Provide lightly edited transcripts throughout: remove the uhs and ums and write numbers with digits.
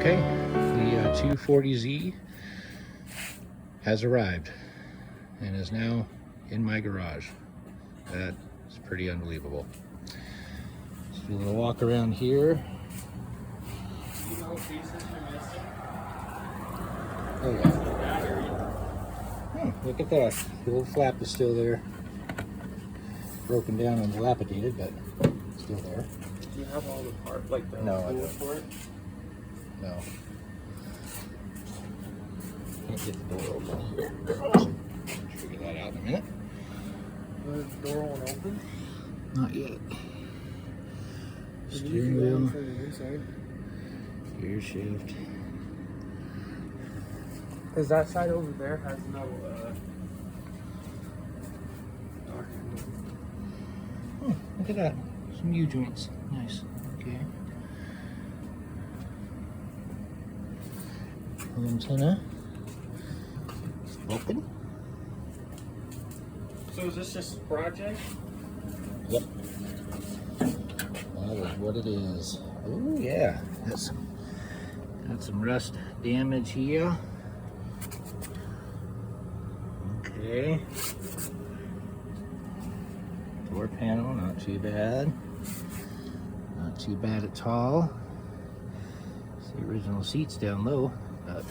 Okay, the 240Z has arrived and is now in my garage. That is pretty unbelievable. Let's do a little walk around here. Oh yeah. Look at that. The little flap is still there. Broken down and dilapidated, but still there. Do you have all the part, like the No, I tool don't. for it? No. Can't get the door open here. Figure that out in a minute. The door won't open? Not yet. You Steering can go wheel, for the inside. gear shift. Because that side over there has no door handle. Oh, look at that. Some U-joints. Nice. Okay. Antenna. Open. So is this just a project? Yep. That is what it is. Oh yeah. That's got some rust damage here. Okay. Door panel, not too bad. Not too bad at all. It's the original seats down low, but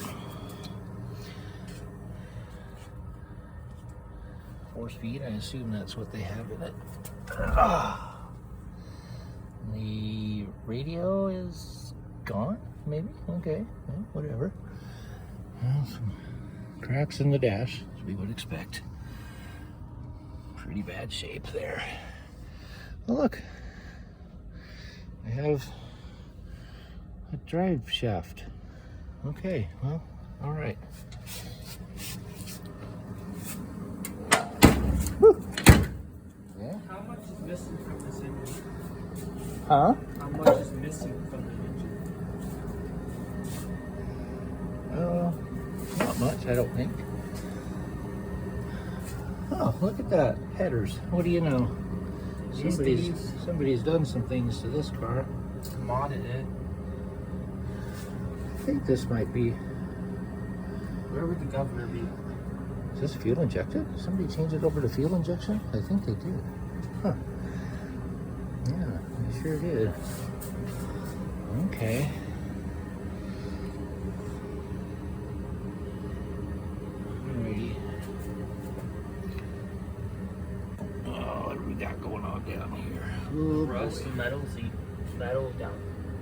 4-speed, I assume that's what they have in it. The radio is gone, maybe? Okay, well, whatever. Well, some cracks in the dash, as we would expect. Pretty bad shape there. Oh, look. I have a drive shaft. Okay, well, all right. Woo. Yeah. How much is missing from this engine? Huh? How much is missing from the engine? Not much, I don't think. Oh, look at that. Headers. What do you know? Somebody's done some things to this car. Modded it. I think this might be. Where would the governor be? Is this fuel injected? Somebody changed it over to fuel injection? I think they did. Huh. Yeah, they sure did. Okay. Alrighty. Oh, what do we got going on down here? Oh, Rust and metal seat. Metal down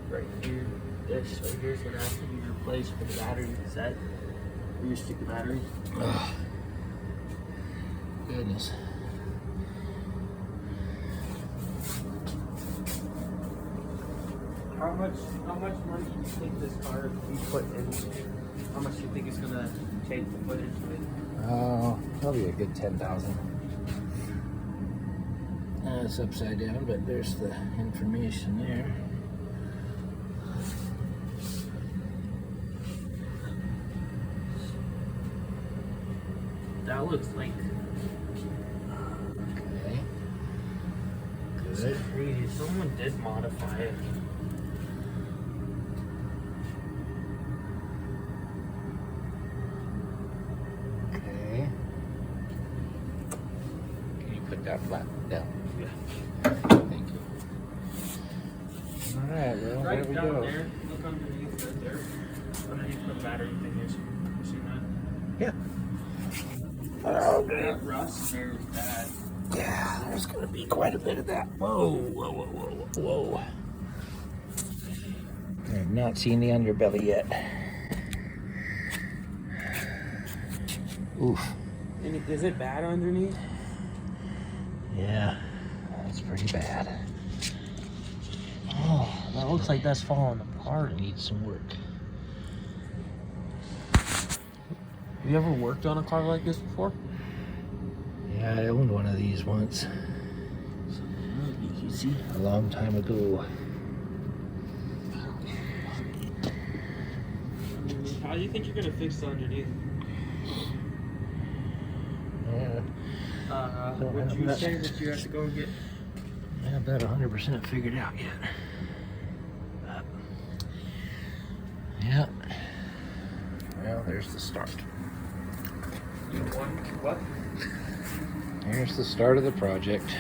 right here. This right here is going to have to be replaced for the battery set. Where you stick the battery. oh, goodness. How much money do you think this car we put in? How much do you think it's gonna take to put into it? Oh, probably a good 10,000. It's upside down, but there's the information there. That looks like Okay. this Good. is crazy. Someone did modify it. Okay. Can you put that flat down? Yeah. Thank you. All right, well, Right there we down go. there. Look underneath right there. Underneath the battery thing is. You see that? Yeah. Oh, good. That rust there is bad. Yeah, there's gonna be quite a bit of that. Whoa, whoa, whoa, whoa, whoa. I have not seen the underbelly yet. Oof. And is it bad underneath? Yeah, that's pretty bad. Oh, that looks like that's falling apart. It needs some work. Have you ever worked on a car like this before? Yeah, I owned one of these once. You see? A long time ago. How do you think you're gonna fix the underneath? Yeah, Would you say that you have to go get? I have that 100% figured out yet. But Yeah. Well, there's the start. What? Here's the start of the project.